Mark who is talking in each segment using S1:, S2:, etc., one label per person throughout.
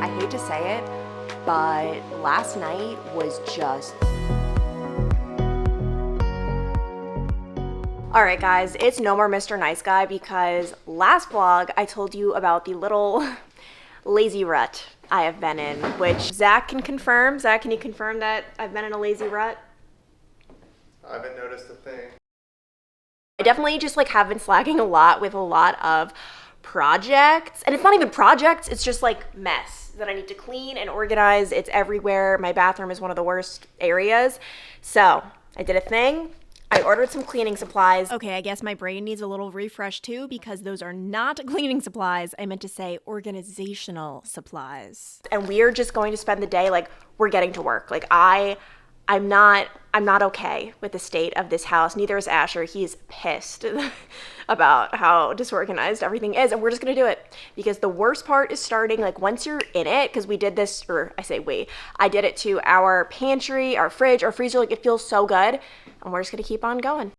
S1: I hate to say it, but last night was just... Alright guys, it's no more Mr. Nice Guy because last vlog I told you about the little lazy rut I have been in, which Zach can confirm. Zach, can you confirm that I've been in a lazy rut?
S2: I haven't noticed a thing.
S1: I definitely just like have been slacking a lot with a lot of projects, and it's not even projects, it's just like mess that I need to clean and organize. It's everywhere. My bathroom is one of the worst areas. So I did a thing. I ordered some cleaning supplies. Okay, I guess my brain needs a little refresh too because those are not cleaning supplies. I meant to say organizational supplies. And we're just going to spend the day like we're getting to work. Like I'm not okay with the state of this house. Neither is Asher. He's pissed about how disorganized everything is, and we're just gonna do it because the worst part is starting like once you're in it, because we did this, or I say we, I did it to our pantry, our fridge, our freezer. Like it feels so good, and we're just gonna keep on going.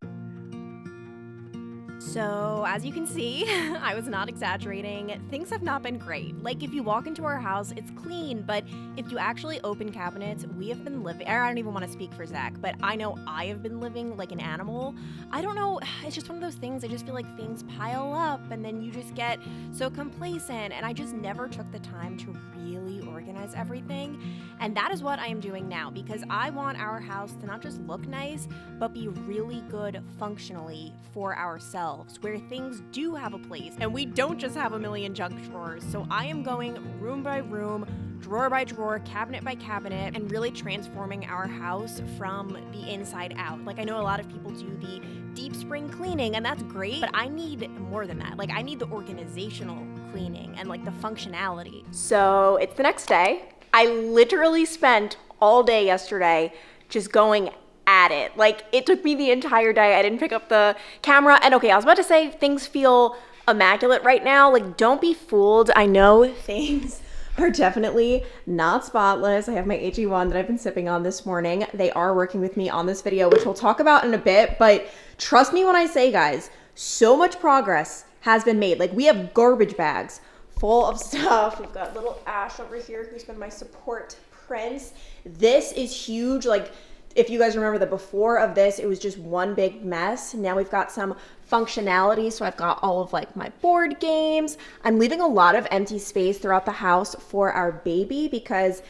S1: So, as you can see, I was not exaggerating. Things have not been great. Like, if you walk into our house, it's clean, but if you actually open cabinets, we have been living, I don't even want to speak for Zach, but I know I have been living like an animal. I don't know, it's just one of those things, I just feel like things pile up, and then you just get so complacent, and I just never took the time to really organize everything, and that is what I am doing now, because I want our house to not just look nice, but be really good functionally for ourselves, where things do have a place and we don't just have a million junk drawers. So I am going room by room, drawer by drawer, cabinet by cabinet, and really transforming our house from the inside out. Like I know a lot of people do the deep spring cleaning, and that's great, but I need more than that. Like I need the organizational cleaning and like the functionality. So it's the next day. I literally spent all day yesterday just going at it. Like it took me the entire day. I didn't pick up the camera, and okay, I was about to say things feel immaculate right now. Like don't be fooled. I know things are definitely not spotless. I have my HE1 that I've been sipping on this morning. They are working with me on this video, which we'll talk about in a bit, but trust me when I say, guys, so much progress has been made. Like we have garbage bags full of stuff. We've got little Ash over here who's been my support prince. This is huge. Like if you guys remember the before of this, it was just one big mess. Now we've got some functionality. So I've got all of like my board games. I'm leaving a lot of empty space throughout the house for our baby because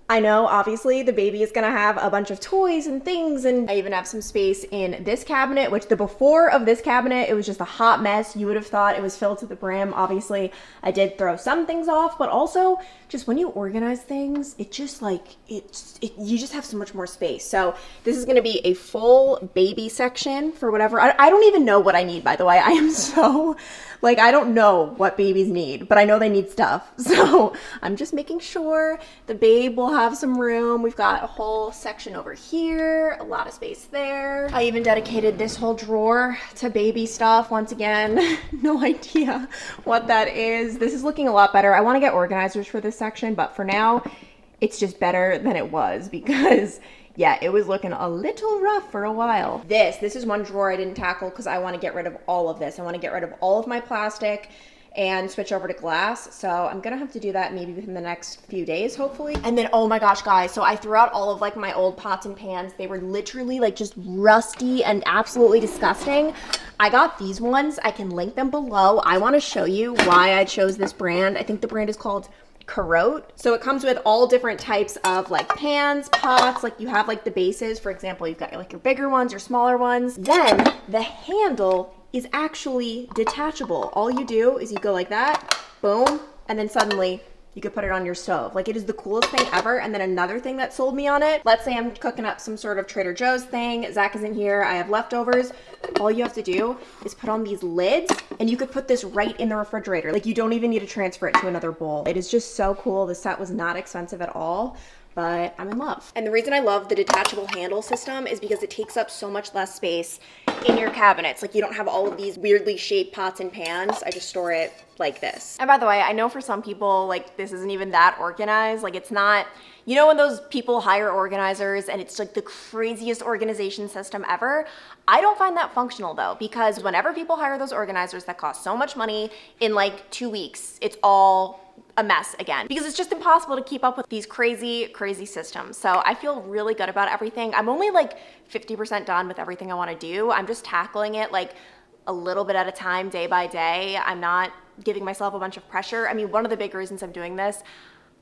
S1: I know obviously the baby is gonna have a bunch of toys and things, and I even have some space in this cabinet, which the before of this cabinet, it was just a hot mess. You would have thought it was filled to the brim. Obviously I did throw some things off, but also just when you organize things, it just like, you just have so much more space. So this is gonna be a full baby section for whatever. I don't even know what I need, by the way. I am so, like, I don't know what babies need, but I know they need stuff. So I'm just making sure the babe will have some room. We've got a whole section over here, a lot of space there. I even dedicated this whole drawer to baby stuff. Once again, no idea what that is. This is looking a lot better. I want to get organizers for this section, but for now, it's just better than it was because yeah, it was looking a little rough for a while. This is one drawer I didn't tackle because I want to get rid of all of this. I want to get rid of all of my plastic and switch over to glass. So I'm gonna have to do that maybe within the next few days, hopefully. And then, oh my gosh, guys, so I threw out all of like my old pots and pans. They were literally like just rusty and absolutely disgusting. I got these ones. I can link them below. I wanna show you why I chose this brand. I think the brand is called Carote. So it comes with all different types of like pans, pots, like you have like the bases. For example, you've got like your bigger ones, your smaller ones. Then the handle is actually detachable. All you do is you go like that, boom, and then suddenly you could put it on your stove. Like it is the coolest thing ever. And then another thing that sold me on it, let's say I'm cooking up some sort of Trader Joe's thing, Zach isn't here, I have leftovers. All you have to do is put on these lids and you could put this right in the refrigerator. Like you don't even need to transfer it to another bowl. It is just so cool. The set was not expensive at all, but I'm in love. And the reason I love the detachable handle system is because it takes up so much less space in your cabinets. Like you don't have all of these weirdly shaped pots and pans. I just store it like this. And by the way, I know for some people, like this isn't even that organized. Like it's not, you know when those people hire organizers and it's like the craziest organization system ever? I don't find that functional though, because whenever people hire those organizers that cost so much money, in like 2 weeks, it's all a mess again, because it's just impossible to keep up with these crazy, crazy systems. So I feel really good about everything. I'm only like 50% done with everything I want to do. I'm just tackling it like a little bit at a time, day by day. I'm not giving myself a bunch of pressure. I mean, one of the big reasons I'm doing this,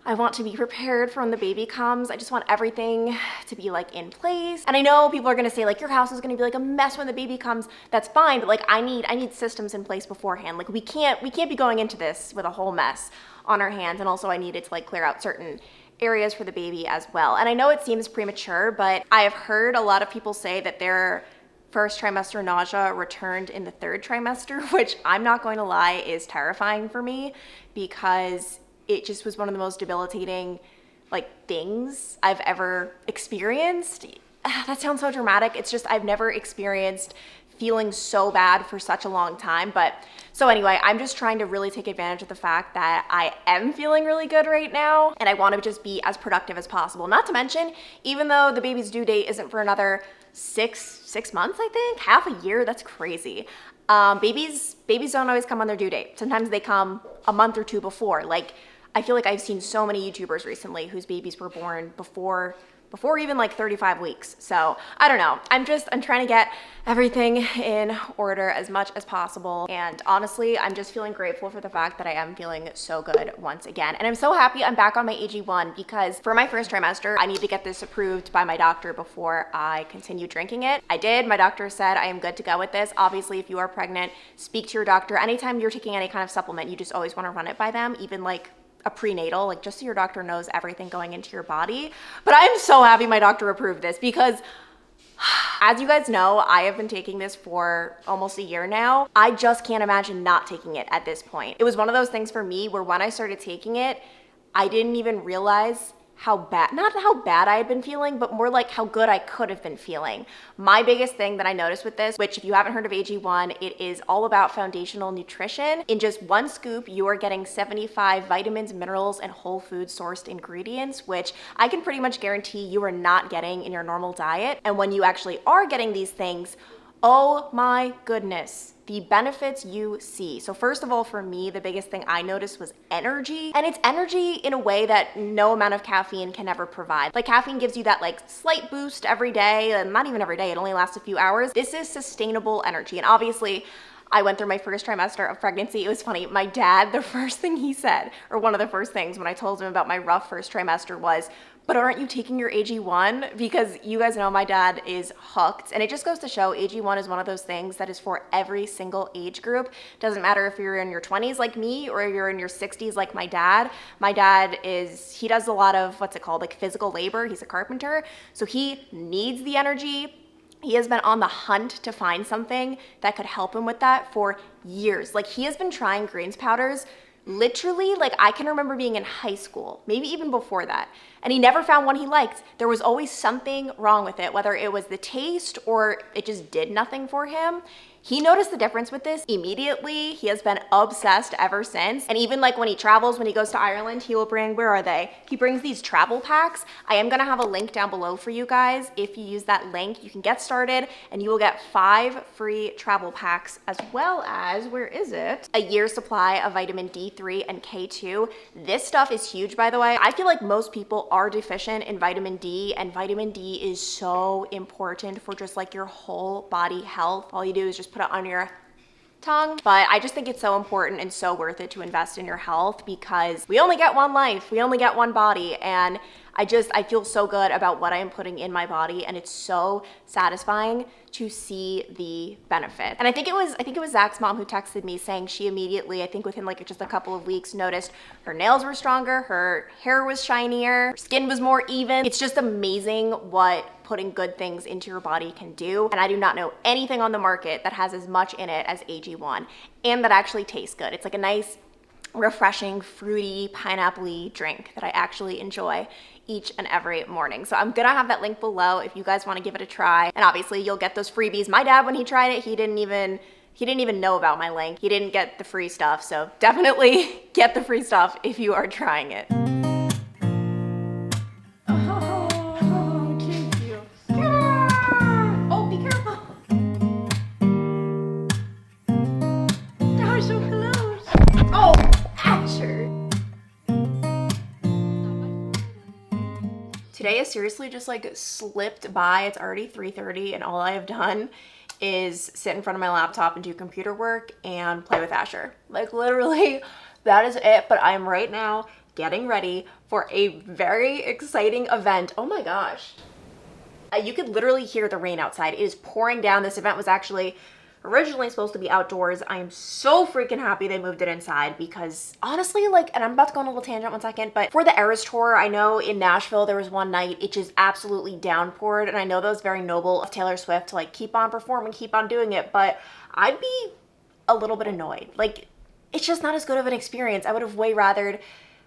S1: I want to be prepared for when the baby comes. I just want everything to be like in place. And I know people are gonna say like, your house is gonna be like a mess when the baby comes. That's fine, but like I need systems in place beforehand. Like we can't be going into this with a whole mess on our hands. And also I needed to like clear out certain areas for the baby as well. And I know it seems premature, but I have heard a lot of people say that their first trimester nausea returned in the third trimester, which I'm not going to lie is terrifying for me, because it just was one of the most debilitating like things I've ever experienced. That sounds so dramatic. It's just I've never experienced feeling so bad for such a long time. But so anyway, I'm just trying to really take advantage of the fact that I am feeling really good right now, and I want to just be as productive as possible. Not to mention, even though the baby's due date isn't for another six months, I think, half a year. That's crazy. Babies don't always come on their due date. Sometimes they come a month or two before. Like, I feel like I've seen so many YouTubers recently whose babies were born before even like 35 weeks. So I don't know. I'm trying to get everything in order as much as possible. And honestly, I'm just feeling grateful for the fact that I am feeling so good once again. And I'm so happy I'm back on my AG1, because for my first trimester, I need to get this approved by my doctor before I continue drinking it. I did. My doctor said I am good to go with this. Obviously, if you are pregnant, speak to your doctor. Anytime you're taking any kind of supplement, you just always want to run it by them, even like a prenatal, like just so your doctor knows everything going into your body. But I am so happy my doctor approved this, because as you guys know, I have been taking this for almost a year now. I just can't imagine not taking it at this point. It was one of those things for me where when I started taking it, I didn't even realize not how bad I had been feeling, but more like how good I could have been feeling. My biggest thing that I noticed with this, which if you haven't heard of AG1, it is all about foundational nutrition. In just one scoop, you are getting 75 vitamins, minerals, and whole food sourced ingredients, which I can pretty much guarantee you are not getting in your normal diet. And when you actually are getting these things, oh my goodness, the benefits you see. So first of all, for me, the biggest thing I noticed was energy. And it's energy in a way that no amount of caffeine can ever provide. Like caffeine gives you that like slight boost every day, and not even every day, it only lasts a few hours. This is sustainable energy. And obviously, I went through my first trimester of pregnancy. It was funny. My dad, the first thing he said, or one of the first things when I told him about my rough first trimester was, but aren't you taking your AG1? Because you guys know my dad is hooked. And it just goes to show AG1 is one of those things that is for every single age group. Doesn't matter if you're in your 20s like me or you're in your 60s like my dad. My dad he does a lot of, what's it called, like physical labor. He's a carpenter. So he needs the energy. He has been on the hunt to find something that could help him with that for years. Like he has been trying greens powders literally, like I can remember being in high school, maybe even before that, and he never found one he liked. There was always something wrong with it, whether it was the taste or it just did nothing for him. He noticed the difference with this immediately. He has been obsessed ever since. And even like when he travels, when he goes to Ireland, he will bring, where are they? He brings these travel packs. I am gonna have a link down below for you guys. If you use that link, you can get started and you will get 5 free travel packs, as well as, where is it? A year's supply of vitamin D3 and K2. This stuff is huge, by the way. I feel like most people are deficient in vitamin D, and vitamin D is so important for just like your whole body health. All you do is just put it on your tongue. But I just think it's so important and so worth it to invest in your health, because we only get one life, we only get one body, and I feel so good about what I am putting in my body, and it's so satisfying to see the benefit. And I think it was Zach's mom who texted me saying she immediately, I think within like just a couple of weeks, noticed her nails were stronger, her hair was shinier, her skin was more even. It's just amazing what putting good things into your body can do. And I do not know anything on the market that has as much in it as AG1, and that actually tastes good. It's like a nice, refreshing, fruity, pineapple-y drink that I actually enjoy each and every morning. So I'm gonna have that link below if you guys wanna give it a try. And obviously you'll get those freebies. My dad, when he tried it, he didn't even know about my link. He didn't get the free stuff. So definitely get the free stuff if you are trying it. Oh, thank you. Oh, be careful. That was so close. Oh, Asher. Today has seriously just like slipped by. It's already 3:30 and all I have done is sit in front of my laptop and do computer work and play with Asher. Like literally that is it. But I am right now getting ready for a very exciting event. Oh my gosh. You could literally hear the rain outside. It is pouring down. This event was actually originally supposed to be outdoors. I am so freaking happy they moved it inside because honestly, like, and I'm about to go on a little tangent one second, but for the Eras tour, I know in Nashville there was one night it just absolutely downpoured, and I know that was very noble of Taylor Swift to like keep on performing, keep on doing it, but I'd be a little bit annoyed. Like, it's just not as good of an experience. I would have way rathered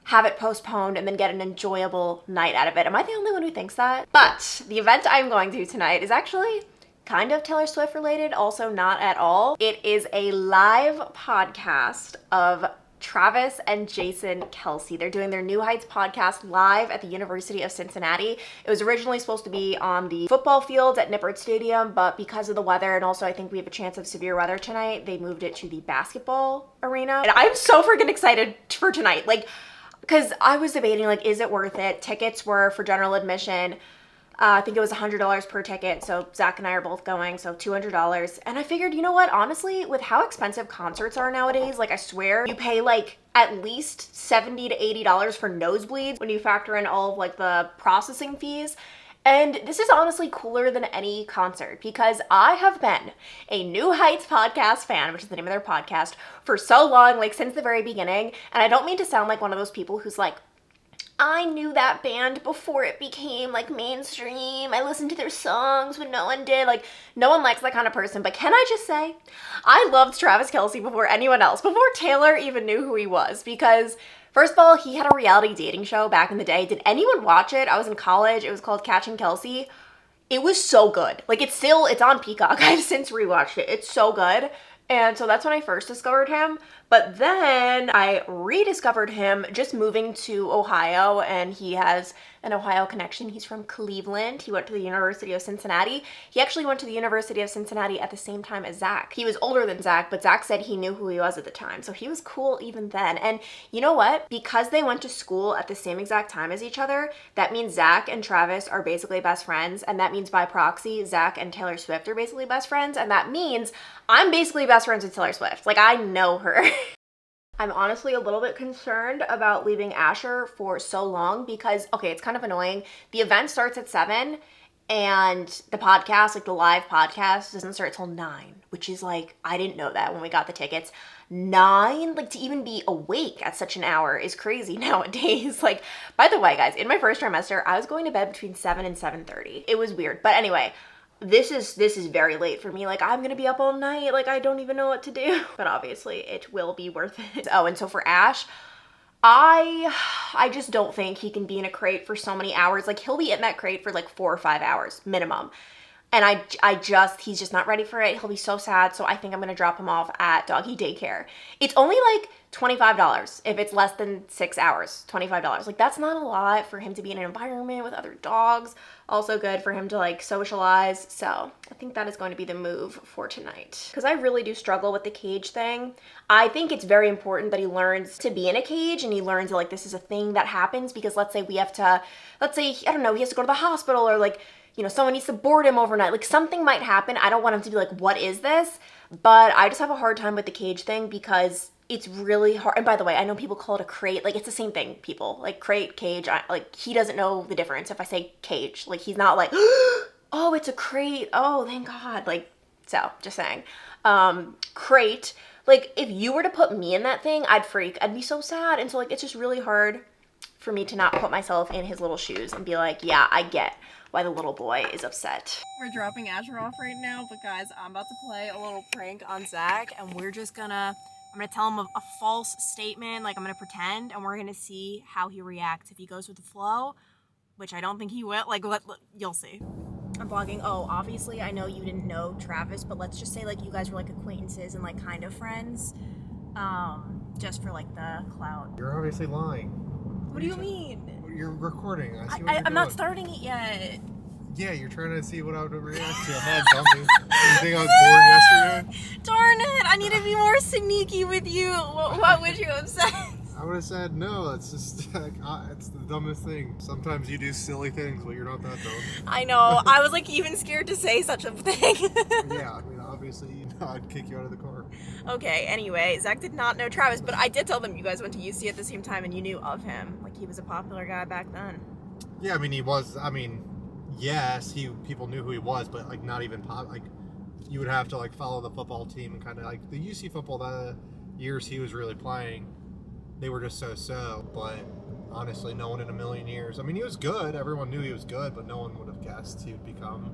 S1: have it postponed and then get an enjoyable night out of it. Am I the only one who thinks that? But the event I'm going to tonight is actually kind of Taylor Swift related, also not at all. It is a live podcast of Travis and Jason Kelce. They're doing their New Heights podcast live at the University of Cincinnati. It was originally supposed to be on the football fields at Nippert Stadium, but because of the weather, and also I think we have a chance of severe weather tonight, they moved it to the basketball arena. And I'm so freaking excited for tonight. Like, because I was debating, like, is it worth it? Tickets were for general admission. I think it was $100 per ticket, so Zach and I are both going, so $200. And I figured, you know what, honestly, with how expensive concerts are nowadays, like I swear, you pay like at least $70 to $80 for nosebleeds when you factor in all of like the processing fees. And this is honestly cooler than any concert because I have been a New Heights podcast fan, which is the name of their podcast, for so long, like since the very beginning. And I don't mean to sound like one of those people who's like, I knew that band before it became like mainstream. I listened to their songs when no one did. Like, no one likes that kind of person. But can I just say, I loved Travis Kelce before anyone else, before Taylor even knew who he was. Because first of all, he had a reality dating show back in the day. Did anyone watch it? I was in college. It was called Catching Kelce. It was so good. Like, it's on Peacock. I've since rewatched it. It's so good. And so that's when I first discovered him. But then I rediscovered him just moving to Ohio, and he has an Ohio connection. He's from Cleveland. He went to the University of Cincinnati. He actually went to the University of Cincinnati at the same time as Zach. He was older than Zach, but Zach said he knew who he was at the time. So he was cool even then. And you know what? Because they went to school at the same exact time as each other, that means Zach and Travis are basically best friends. And that means by proxy, Zach and Taylor Swift are basically best friends. And that means I'm basically best friends with Taylor Swift. Like, I know her. I'm honestly a little bit concerned about leaving Asher for so long because, okay, it's kind of annoying. The event starts at 7 and the podcast, like the live podcast, doesn't start till 9, which is like, I didn't know that when we got the tickets. 9? Like, to even be awake at such an hour is crazy nowadays. Like, by the way, guys, in my first trimester, I was going to bed between 7 and 7:30. It was weird. But anyway, this is very late for me. Like, I'm gonna be up all night. Like, I don't even know what to do. But obviously, it will be worth it. Oh, and so for Ash, I just don't think he can be in a crate for so many hours. Like, he'll be in that crate for like 4 or 5 hours minimum. And he's just not ready for it. He'll be so sad. So I think I'm gonna drop him off at doggy daycare. It's only like $25 if it's less than 6 hours. $25. Like, that's not a lot for him to be in an environment with other dogs. Also good for him to like socialize. So I think that is going to be the move for tonight. Because I really do struggle with the cage thing. I think it's very important that he learns to be in a cage and he learns that like this is a thing that happens because let's say, I don't know, he has to go to the hospital or like, you know, someone needs to board him overnight. Like, something might happen. I don't want him to be like, what is this? But I just have a hard time with the cage thing because it's really hard. And by the way, I know people call it a crate. Like, it's the same thing, people. Like, crate, cage. Like, he doesn't know the difference if I say cage. Like, he's not like, oh, it's a crate. Oh, thank God. Like, so, just saying. Crate. Like, if you were to put me in that thing, I'd freak. I'd be so sad. And so, like, it's just really hard for me to not put myself in his little shoes and be like, yeah, I get why the little boy is upset. We're dropping Asher off right now, but guys, I'm about to play a little prank on Zach, and I'm gonna tell him a false statement, like I'm gonna pretend, and we're gonna see how he reacts. If he goes with the flow, which I don't think he will, like, you'll see. I'm vlogging. Oh, obviously, I know you didn't know Travis, but let's just say, like, you guys were, like, acquaintances and, like, kind of friends, just for, like, the clout.
S2: You're obviously lying.
S1: What do you mean?
S2: You're recording. I see what you're
S1: I'm not starting it yet.
S2: Yeah, you're trying to see what I would react to. I'm not dummy. You think I was born yesterday?
S1: Darn it! I need to be more sneaky with you. Why would you upset?
S2: I would have said no. It's just like, it's the dumbest thing. Sometimes you do silly things, but you're not that dumb.
S1: I know. I was like even scared to say such a thing.
S2: Yeah, I mean, obviously, I'd kick you out of the car.
S1: Okay, anyway, Zach did not know Travis, but I did tell them you guys went to UC at the same time and you knew of him. Like, he was a popular guy back then.
S2: Yeah, I mean, he was, yes, people knew who he was, but, like, not even like, you would have to, like, follow the football team and kind of, like, the UC football, the years he was really playing, they were just so, but honestly, no one in a million years. I mean, he was good. Everyone knew he was good, but no one would have guessed he would become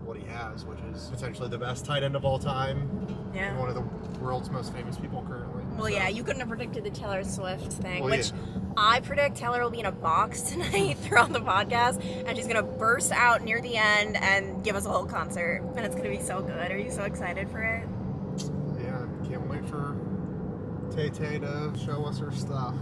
S2: what he has, which is potentially the best tight end of all time.
S1: Yeah.
S2: And one of the world's most famous people currently.
S1: Well, yeah, you couldn't have predicted the Taylor Swift thing,
S2: Well,
S1: which I predict Taylor will be in a box tonight throughout the podcast, and she's going to burst out near the end and give us a whole concert, and it's going to be so good. Are you so excited for it?
S2: Yeah, can't wait for Tay-Tay to show us her stuff.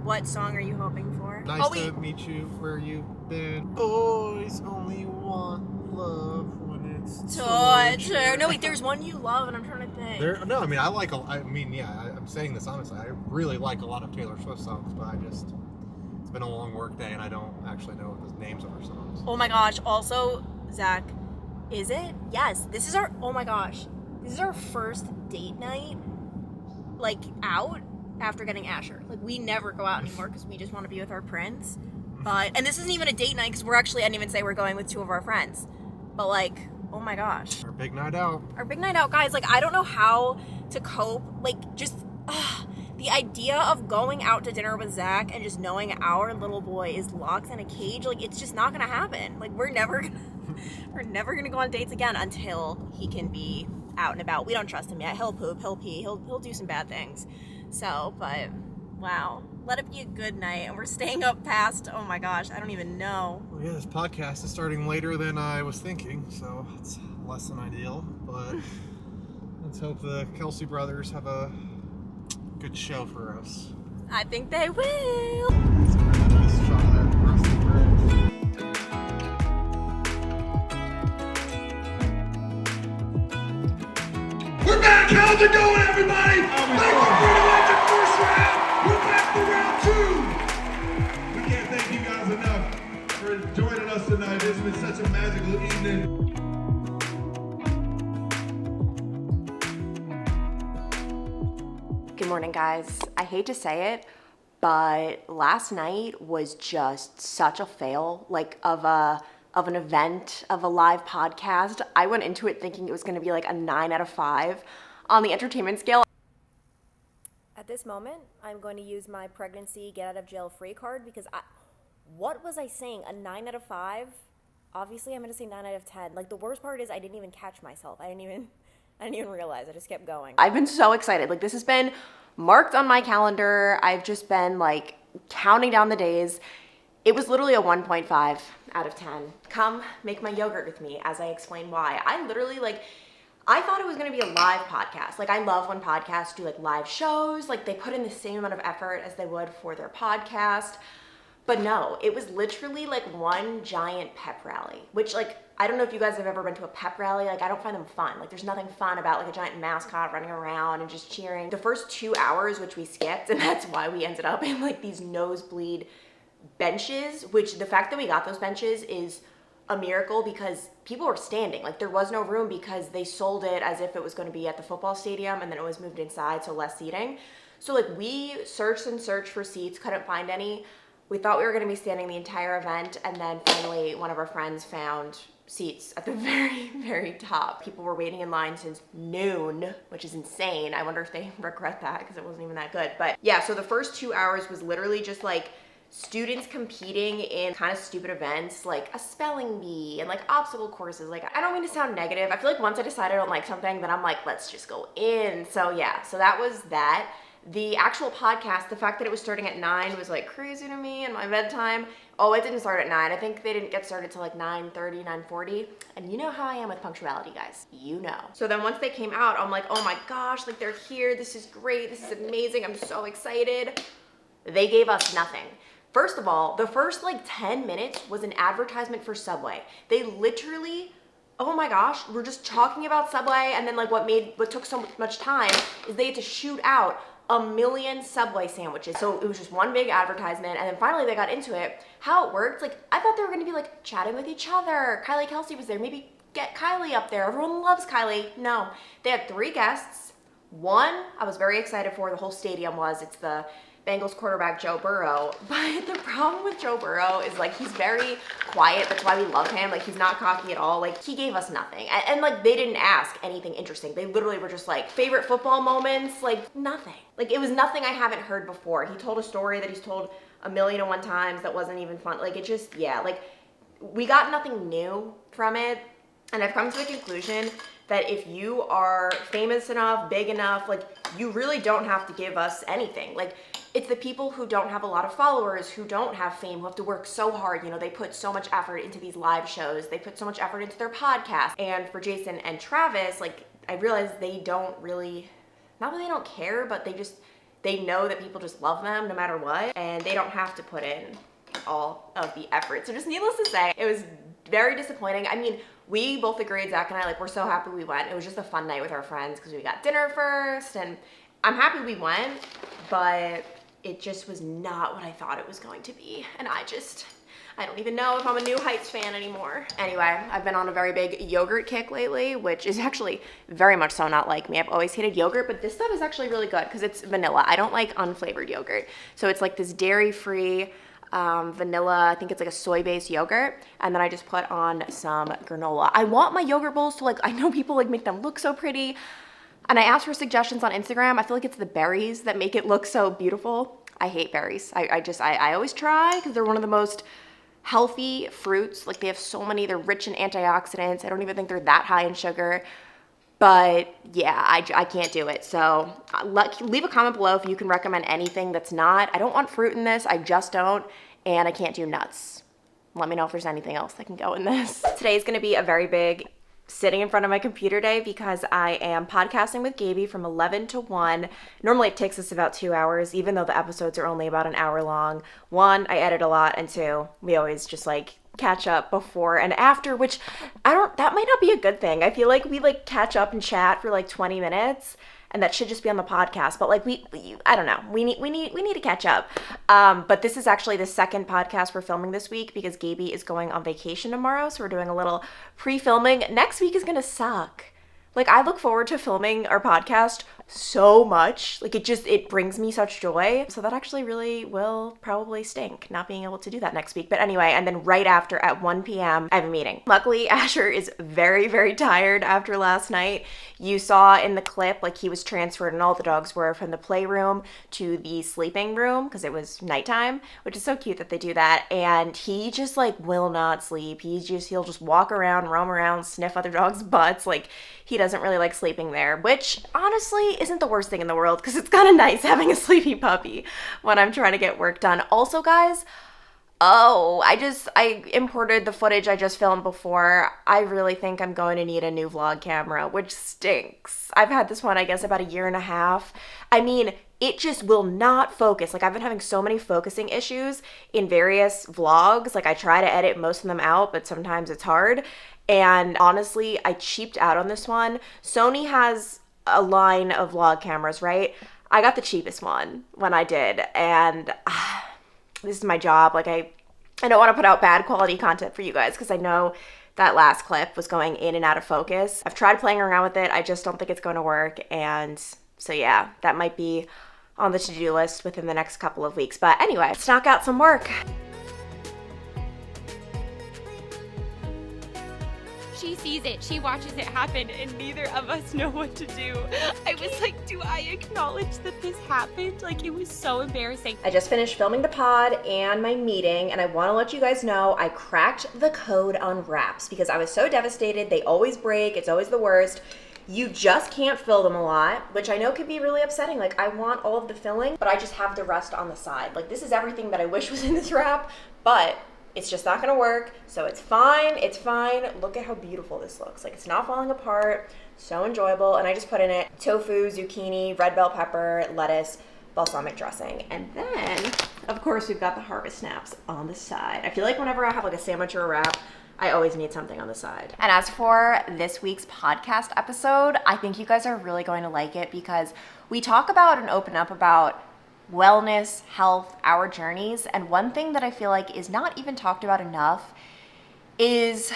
S1: What song are you hoping for?
S2: Nice to meet you where you've been. Boys only want love when it's
S1: torture. No, wait, there's one you love, and I'm trying to think.
S2: I'm saying this honestly. I really like a lot of Taylor Swift songs, but it's been a long work day, and I don't actually know the names of her songs.
S1: Oh my gosh. Also, Zach, is it? Yes. This is our first date night, like, out after getting Asher. Like, we never go out anymore because we just want to be with our friends. And this isn't even a date night because I didn't even say we're going with two of our friends. But, like, oh my gosh.
S2: Our big night out.
S1: Our big night out, guys. Like, I don't know how to cope. Like, just the idea of going out to dinner with Zach and just knowing our little boy is locked in a cage, like, it's just not gonna happen. Like, we're never gonna go on dates again until he can be out and about. We don't trust him yet. He'll poop, he'll pee, he'll do some bad things. So, but wow, let it be a good night. And we're staying up past, oh my gosh, I don't even know.
S2: Well, yeah, this podcast is starting later than I was thinking, so it's less than ideal, but let's hope the Kelsey brothers have a good show for us.
S1: I think they will.
S2: It's a really nice shot of that rusty bridge.
S3: We're back! How's it going, everybody? Thank you for like the first round. We're back for round 2. We can't thank you guys enough for joining us tonight. It's been such a magical evening.
S4: Good morning, guys. I hate to say it, but last night was just such a fail, like of an event, of a live podcast. I went into it thinking it was going to be like a 9 out of 5 on the entertainment scale.
S1: At this moment, I'm going to use my pregnancy get out of jail free card because what was I saying? A 9 out of 5? Obviously, I'm going to say 9 out of 10. Like, the worst part is I didn't even catch myself. I didn't even realize. I just kept going.
S4: I've been so excited. Like, this has been marked on my calendar. I've just been like counting down the days. It was literally a 1.5 out of 10. Come make my yogurt with me as I explain why. I thought it was going to be a live podcast. Like, I love when podcasts do like live shows. Like, they put in the same amount of effort as they would for their podcast. But no, it was literally like one giant pep rally, which, like, I don't know if you guys have ever been to a pep rally. Like, I don't find them fun. Like, there's nothing fun about like a giant mascot running around and just cheering. The first 2 hours, which we skipped, and that's why we ended up in like these nosebleed benches, which the fact that we got those benches is a miracle because people were standing. Like, there was no room because they sold it as if it was going to be at the football stadium and then it was moved inside, so less seating. So like, we searched and searched for seats, couldn't find any. We thought we were going to be standing the entire event, and then finally one of our friends found seats at the very, very top. People were waiting in line since noon, which is insane. I wonder if they regret that because it wasn't even that good. But yeah, so the first 2 hours was literally just like students competing in kind of stupid events like a spelling bee and like obstacle courses. Like, I don't mean to sound negative. I feel like once I decide I don't like something, then I'm like, let's just go in. So yeah, so that was that. The actual podcast, the fact that it was starting at 9 was like crazy to me and my bedtime. Oh, it didn't start at 9. I think they didn't get started till like 9:30, 9:40. And you know how I am with punctuality, guys. You know. So then once they came out, I'm like, oh my gosh, like, they're here. This is great. This is amazing. I'm so excited. They gave us nothing. First of all, the first like 10 minutes was an advertisement for Subway. They literally, oh my gosh, we're just talking about Subway, and then like what took so much time is they had to shoot out a million Subway sandwiches. So it was just one big advertisement, and then finally they got into it. How it worked, like, I thought they were gonna be like chatting with each other. Kylie Kelsey was there, maybe get Kylie up there. Everyone loves Kylie. No, they had 3 guests. One, I was very excited for, the whole stadium was, it's the Bengals quarterback Joe Burrow. But the problem with Joe Burrow is like he's very quiet. That's why we love him. Like he's not cocky at all. Like he gave us nothing. And like they didn't ask anything interesting. They literally were just like favorite football moments, like nothing. Like it was nothing I haven't heard before. He told a story that he's told 1,000,001 times that wasn't even fun. Like it just, yeah, like we got nothing new from it. And I've come to the conclusion that if you are famous enough, big enough, like you really don't have to give us anything. Like it's the people who don't have a lot of followers, who don't have fame, who have to work so hard. You know, they put so much effort into these live shows. They put so much effort into their podcast. And for Jason and Travis, like I realized they don't really, not that they don't care, but they know that people just love them no matter what. And they don't have to put in all of the effort. So just needless to say, it was very disappointing. I mean, we both agreed, Zach and I, like we're so happy we went. It was just a fun night with our friends because we got dinner first, and I'm happy we went, but it just was not what I thought it was going to be. And I don't even know if I'm a New Heights fan anymore. Anyway, I've been on a very big yogurt kick lately, which is actually very much so not like me. I've always hated yogurt, but this stuff is actually really good because it's vanilla. I don't like unflavored yogurt. So it's like this dairy-free vanilla, I think it's like a soy-based yogurt, and then I just put on some granola. I want my yogurt bowls to, like, I know people like make them look so pretty, and I asked for suggestions on Instagram. I feel like it's the berries that make it look so beautiful. I hate berries. I always try because they're one of the most healthy fruits. Like they have so many, they're rich in antioxidants. I don't even think they're that high in sugar. But yeah, I can't do it. So leave a comment below if you can recommend anything that's not. I don't want fruit in this. I just don't. And I can't do nuts. Let me know if there's anything else that can go in this. Today is going to be a very big sitting in front of my computer day because I am podcasting with Gaby from 11 to 1. Normally it takes us about 2 hours, even though the episodes are only about an hour long. 1, I edit a lot, and 2, we always just like catch up before and after, which that might not be a good thing. I feel like we like catch up and chat for like 20 minutes and that should just be on the podcast, but like I don't know, we need to catch up. But this is actually the second podcast we're filming this week because Gaby is going on vacation tomorrow, so we're doing a little pre-filming. Next week is gonna suck. Like I look forward to filming our podcast so much. Like it brings me such joy. So that actually really will probably stink not being able to do that next week. But anyway, and then right after at 1 p.m. I have a meeting. Luckily, Asher is very, very tired after last night. You saw in the clip, like he was transferred and all the dogs were from the playroom to the sleeping room because it was nighttime, which is so cute that they do that. And he just like will not sleep. He'll just walk around, roam around, sniff other dogs' butts. Like he doesn't really like sleeping there, which honestly isn't the worst thing in the world because it's kind of nice having a sleepy puppy when I'm trying to get work done. Also, guys, I imported the footage I just filmed before. I really think I'm going to need a new vlog camera, which stinks. I've had this one, I guess, about 1.5 years. I mean, it just will not focus. Like I've been having so many focusing issues in various vlogs. Like I try to edit most of them out, but sometimes it's hard. And honestly, I cheaped out on this one. Sony has a line of vlog cameras, right? I got the cheapest one when I did. And this is my job. Like I don't want to put out bad quality content for you guys because I know that last clip was going in and out of focus. I've tried playing around with it. I just don't think it's going to work. And so yeah, that might be on the to-do list within the next couple of weeks. But anyway, let's knock out some work.
S5: She sees it, she watches it happen, and neither of us know what to do. I was like, do I acknowledge that this happened? Like, it was so embarrassing.
S4: I just finished filming the pod and my meeting, and I want to let you guys know I cracked the code on wraps because I was so devastated. They always break. It's always the worst. You just can't fill them a lot, which I know can be really upsetting. Like, I want all of the filling, but I just have the rest on the side. Like, this is everything that I wish was in this wrap, but it's just not gonna work, so it's fine, it's fine. Look at how beautiful this looks. Like, it's not falling apart, so enjoyable. And I just put in it tofu, zucchini, red bell pepper, lettuce, balsamic dressing. And then, of course, we've got the harvest snaps on the side. I feel like whenever I have like a sandwich or a wrap, I always need something on the side. And as for this week's podcast episode, I think you guys are really going to like it because we talk about and open up about wellness, health, our journeys. And one thing that I feel like is not even talked about enough is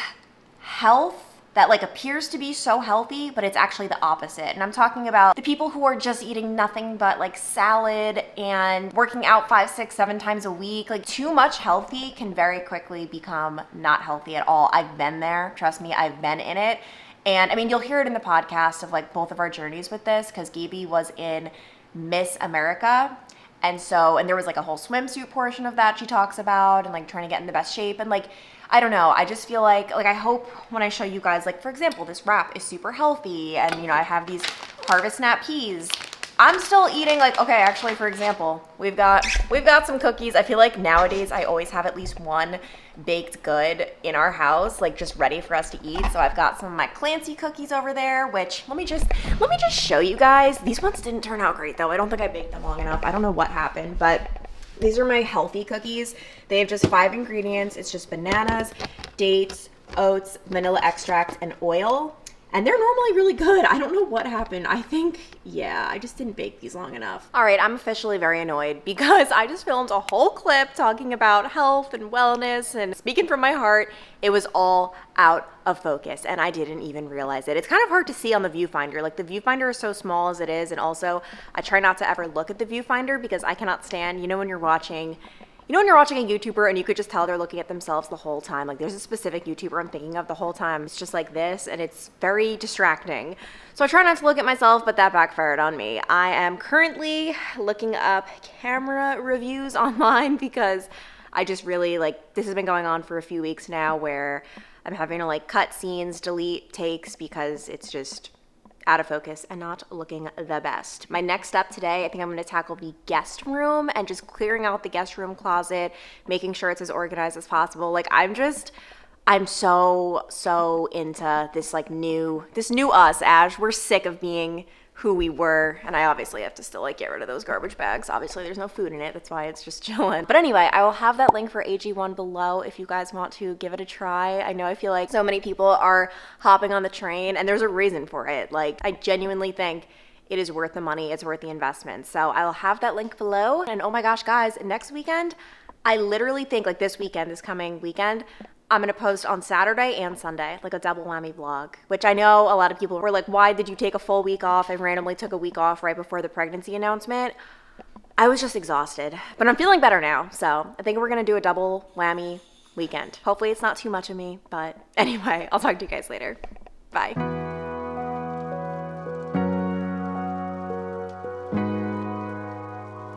S4: health that like appears to be so healthy, but it's actually the opposite. And I'm talking about the people who are just eating nothing but like salad and working out 5, 6, 7 times a week. Like too much healthy can very quickly become not healthy at all. I've been there, trust me, I've been in it. And I mean, you'll hear it in the podcast of like both of our journeys with this, because Gaby was in Miss America. And there was like a whole swimsuit portion of that she talks about and like trying to get in the best shape. And like, I don't know, I just feel like I hope when I show you guys, like for example, this wrap is super healthy and you know, I have these harvest snap peas. I'm still eating like, okay, actually for example, we've got some cookies. I feel like nowadays I always have at least one baked good in our house, like just ready for us to eat. So I've got some of my Clancy cookies over there, which let me just show you guys. These ones didn't turn out great though. I don't think I baked them long enough. I don't know what happened, but these are my healthy cookies. They have just 5 ingredients. It's just bananas, dates, oats, vanilla extract, and oil. And they're normally really good. I don't know what happened. I think, yeah, I just didn't bake these long enough. All right, I'm officially very annoyed because I just filmed a whole clip talking about health and wellness and speaking from my heart. It was all out of focus and I didn't even realize it. It's kind of hard to see on the viewfinder. Like the viewfinder is so small as it is, and also I try not to ever look at the viewfinder because I cannot stand, when you're watching a YouTuber and you could just tell they're looking at themselves the whole time. Like there's a specific YouTuber I'm thinking of the whole time. It's just like this and it's very distracting. So I try not to look at myself, but that backfired on me. I am currently looking up camera reviews online because I just really this has been going on for a few weeks now where I'm having to cut scenes, delete takes because it's just out of focus and not looking the best. My next step today, I think I'm going to tackle the guest room and just clearing out the guest room closet, making sure it's as organized as possible. I'm so into this new us, Ash. We're sick of being who we were, and I obviously have to still get rid of those garbage bags. Obviously there's no food in it, that's why it's just chilling. But anyway, I will have that link for AG1 below if you guys want to give it a try. I know I feel like so many people are hopping on the train and there's a reason for it. I genuinely think it is worth the money, it's worth the investment. So I will have that link below. And oh my gosh, guys, next weekend, I literally think this coming weekend, I'm going to post on Saturday and Sunday, a double whammy vlog, which I know a lot of people were like, why did you take a full week off? I randomly took a week off right before the pregnancy announcement. I was just exhausted, but I'm feeling better now. So I think we're going to do a double whammy weekend. Hopefully it's not too much of me, but anyway, I'll talk to you guys later. Bye.